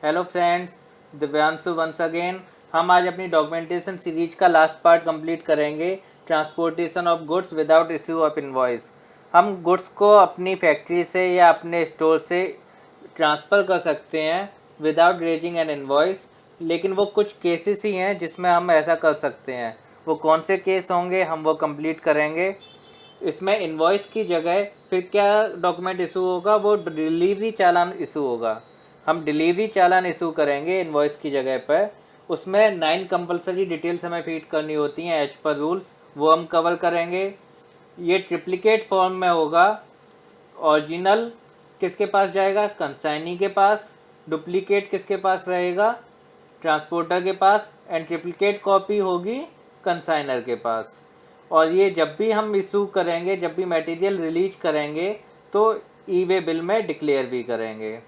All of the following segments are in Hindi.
Hello friends, Divyanshu once again. हम आज अपनी डॉक्यूमेंटेशन सीरीज का लास्ट पार्ट कंप्लीट करेंगे, transportation of goods without issue of invoice. हम गुड्स को अपनी फैक्ट्री से या अपने स्टोर से ट्रांसफ़र कर सकते हैं विदाउट रेजिंग एन इनवॉइस, लेकिन वो कुछ केसेस ही हैं जिसमें हम ऐसा कर सकते हैं। वो कौन से केस होंगे हम वो कंप्लीट करेंगे। इसमें इनवॉइस की जगह फिर क्या डॉक्यूमेंट इशू होगा, वो डिलीवरी चालान इशू होगा। हम डिलीवरी चालान इशू करेंगे इनवॉइस की जगह पर। उसमें 9 कंपलसरी डिटेल्स हमें फीड करनी होती हैं एज पर रूल्स, वो हम कवर करेंगे। ये ट्रिप्लिकेट फॉर्म में होगा। ओरिजिनल किसके पास जाएगा? कंसाइनी के पास। डुप्लीकेट किसके पास रहेगा? ट्रांसपोर्टर के पास। एंड ट्रिप्लिकेट कॉपी होगी कंसाइनर के पास। और ये जब भी हम इशू करेंगे, जब भी मटेरियल रिलीज करेंगे, तो ई वे बिल में डिक्लेयर भी करेंगे।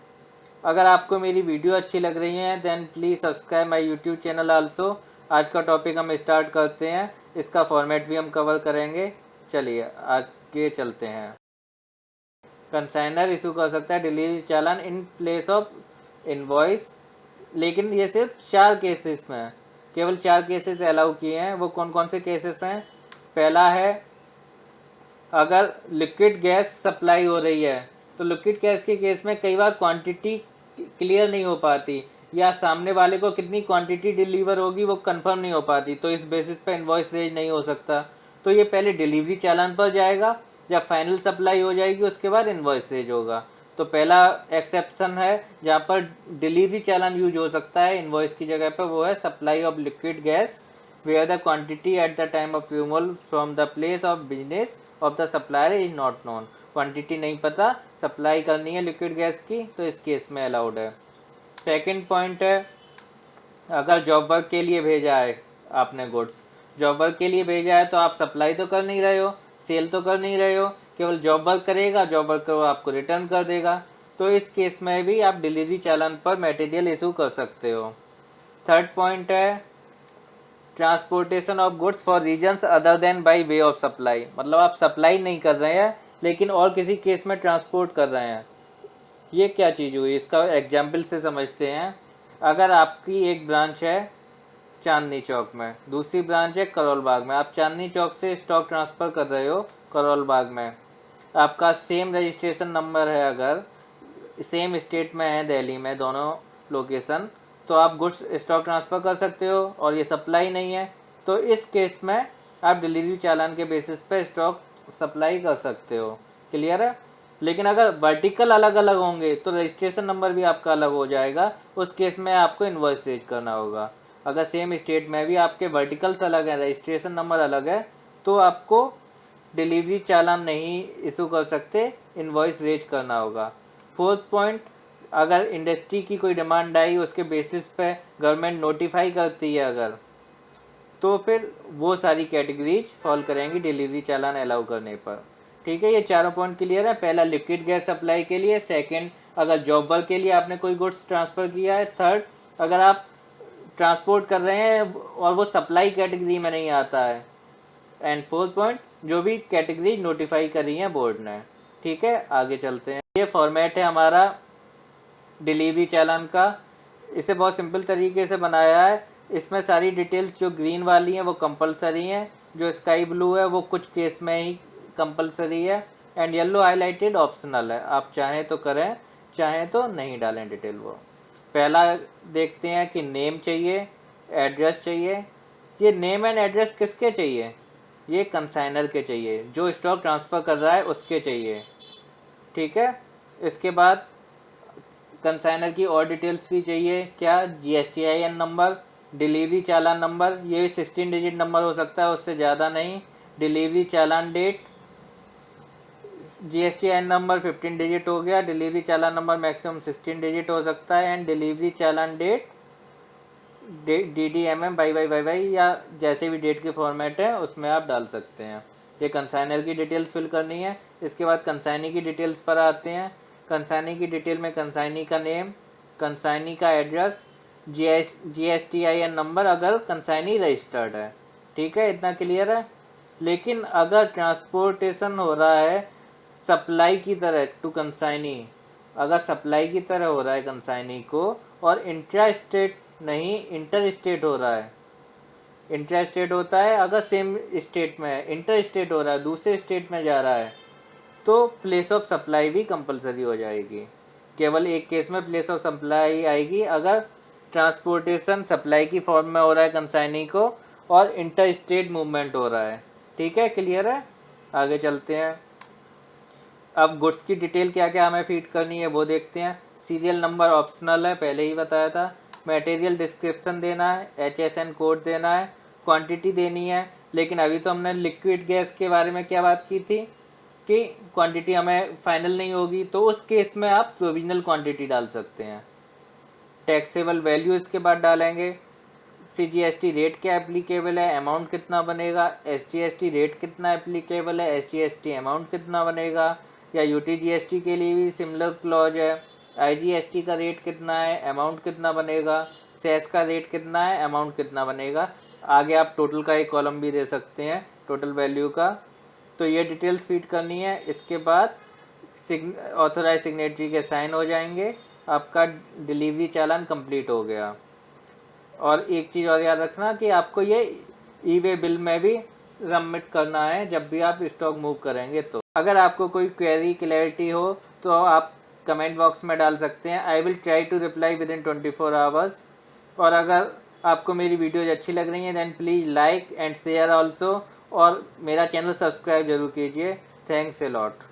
अगर आपको मेरी वीडियो अच्छी लग रही है then please subscribe my YouTube channel also. आज का टॉपिक हम स्टार्ट करते हैं, इसका फॉर्मेट भी हम कवर करेंगे। चलिए आगे चलते हैं। कंसाइनर इशू कर सकता है delivery challan in place of invoice, लेकिन ये सिर्फ 4 केसेस में है। केवल 4 केसेस अलाउ किए हैं। वो कौन कौन से केसेस हैं? पहला है, अगर लिक्विड गैस सप्लाई हो रही है तो लिक्विड गैस के केस में कई बार क्वांटिटी क्लियर नहीं हो पाती, या सामने वाले को कितनी क्वांटिटी डिलीवर होगी वो कंफर्म नहीं हो पाती, तो इस बेसिस पे इनवॉइस रेज नहीं हो सकता। तो ये पहले डिलीवरी चालान पर जाएगा, जब फाइनल सप्लाई हो जाएगी उसके बाद इनवॉइस रेज होगा। तो पहला एक्सेप्शन है जहाँ पर डिलीवरी चालान यूज हो सकता है इनवॉइस की जगह पर, वो है supply of liquid gas where the quantity at the time of removal from the place of business of the supplier is not known। Quantity नहीं पता, सप्लाई करनी है लिक्विड गैस की, तो इस केस में अलाउड है। सेकंड पॉइंट है, अगर जॉब वर्क के लिए भेजा है आपने गुड्स, जॉब वर्क के लिए भेजा है तो आप सप्लाई तो कर नहीं रहे हो, सेल तो कर नहीं रहे हो, केवल जॉब वर्क करेगा, जॉब वर्क को आपको रिटर्न कर देगा। तो इस केस में भी आप डिलीवरी चालान पर मटेरियल इशू कर सकते हो। थर्ड पॉइंट है, transportation of goods for reasons other than by way of supply. मतलब आप सप्लाई नहीं कर रहे हैं लेकिन और किसी केस में ट्रांसपोर्ट कर रहे हैं। ये क्या चीज़ हुई, इसका एग्जाम्पल से समझते हैं। अगर आपकी एक ब्रांच है चांदनी चौक में, दूसरी ब्रांच है करोल बाग में। आप चांदनी चौक से स्टॉक ट्रांसफ़र कर रहे हो करोल बाग में, आपका सेम रजिस्ट्रेशन नंबर है, अगर सेम स्टेट में है दिल्ली में दोनों लोकेशन, तो आप गुड्स स्टॉक ट्रांसफ़र कर सकते हो और ये सप्लाई नहीं है, तो इस केस में आप डिलीवरी चालान के बेसिस पे स्टॉक सप्लाई कर सकते हो। क्लियर है? लेकिन अगर वर्टिकल अलग अलग होंगे तो रजिस्ट्रेशन नंबर भी आपका अलग हो जाएगा, उस केस में आपको इनवॉइस रेज करना होगा। अगर सेम स्टेट में भी आपके वर्टिकल्स अलग हैं, रजिस्ट्रेशन नंबर अलग है, तो आपको डिलीवरी चालान नहीं इशू कर सकते, इनवॉइस रेज करना होगा। फोर्थ पॉइंट, अगर इंडस्ट्री की कोई डिमांड आई, उसके बेसिस पे गवर्नमेंट नोटिफाई करती है अगर, तो फिर वो सारी कैटेगरीज फॉल करेंगी डिलीवरी चालान अलाउ करने पर। ठीक है, ये चारों पॉइंट क्लियर है। पहला लिक्विड गैस सप्लाई के लिए, सेकंड अगर जॉब वर्क के लिए आपने कोई गुड्स ट्रांसफ़र किया है, थर्ड अगर आप ट्रांसपोर्ट कर रहे हैं और वो सप्लाई कैटेगरी में नहीं आता है, एंड फोर्थ पॉइंट जो भी कैटेगरी नोटिफाई करी है बोर्ड ने। ठीक है, आगे चलते हैं। ये फॉर्मेट है हमारा डिलीवरी चालान का। इसे बहुत सिंपल तरीके से बनाया है। इसमें सारी डिटेल्स जो ग्रीन वाली हैं वो कंपलसरी हैं, जो स्काई ब्लू है वो कुछ केस में ही कंपलसरी है, एंड येलो हाईलाइटेड ऑप्शनल है। आप चाहें तो करें, चाहें तो नहीं डालें डिटेल। वो पहला देखते हैं कि नेम चाहिए, एड्रेस चाहिए। ये नेम एंड एड्रेस किसके चाहिए? ये कंसाइनर के चाहिए, जो स्टॉक ट्रांसफ़र कर रहा है उसके चाहिए। ठीक है, इसके बाद कंसाइनर की और डिटेल्स भी चाहिए। क्या? GSTIN number, delivery challan number, ये 16 डिजिट नंबर हो सकता है, उससे ज़्यादा नहीं। Delivery challan date, GSTIN number 15 digit हो गया, delivery challan number maximum 16 digit हो सकता है, and delivery challan date DDMM YYYY या जैसे भी डेट के फॉर्मेट है उसमें आप डाल सकते हैं। ये कंसाइनर की डिटेल्स फिल करनी है। इसके बाद कंसाइनी की डिटेल्स पर आते हैं। कंसाइनी की डिटेल में कंसाइनी का नेम, कंसाइनी का एड्रेस, GSTIN नंबर अगर कंसाइनी रजिस्टर्ड है। ठीक है, इतना क्लियर है। लेकिन अगर ट्रांसपोर्टेशन हो रहा है सप्लाई की तरह टू कंसाइनी, अगर सप्लाई की तरह हो रहा है कंसाइनी को और इंट्रा स्टेट नहीं इंटर स्टेट हो रहा है। इंट्रा स्टेट होता है अगर सेम स्टेट में है, इंटर स्टेट हो रहा है दूसरे स्टेट में जा रहा है तो प्लेस ऑफ सप्लाई भी कंपलसरी हो जाएगी। केवल एक केस में प्लेस ऑफ सप्लाई आएगी अगर ट्रांसपोर्टेशन सप्लाई की फॉर्म में हो रहा है कंसाइनी को और इंटर स्टेट मूवमेंट हो रहा है। ठीक है, क्लियर है? आगे चलते हैं। अब गुड्स की डिटेल क्या क्या हमें फीड करनी है वो देखते हैं। सीरियल नंबर ऑप्शनल है, पहले ही बताया था। मटेरियल डिस्क्रिप्शन देना है, HSN कोड देना है, क्वांटिटी देनी है। लेकिन अभी तो हमने लिक्विड गैस के बारे में क्या बात की थी कि क्वांटिटी हमें फाइनल नहीं होगी, तो उस केस में आप प्रोविजनल क्वांटिटी डाल सकते हैं। टैक्सेबल वैल्यू इसके बाद डालेंगे। CGST रेट क्या एप्लीकेबल है, अमाउंट कितना बनेगा। SGST रेट कितना एप्लीकेबल है, SGST अमाउंट कितना बनेगा। या UTGST के लिए भी सिमिलर क्लॉज है। IGST का रेट कितना है, अमाउंट कितना बनेगा। सेस का रेट कितना है, अमाउंट कितना बनेगा। आगे आप टोटल का एक कॉलम भी दे सकते हैं, टोटल वैल्यू का। तो ये डिटेल्स फीड करनी है। इसके बाद ऑथोराइज सिग्नेटरी के साइन हो जाएंगे, आपका डिलीवरी चालान कंप्लीट हो गया। और एक चीज़ और याद रखना कि आपको ये ई-वे बिल में भी सबमिट करना है जब भी आप स्टॉक मूव करेंगे। तो अगर आपको कोई क्वेरी क्लैरिटी हो तो आप कमेंट बॉक्स में डाल सकते हैं। I will try to reply within 24 hours. और अगर आपको मेरी वीडियोज अच्छी लग रही हैं then please like and share also, और मेरा चैनल सब्सक्राइब जरूर कीजिए। Thanks a lot.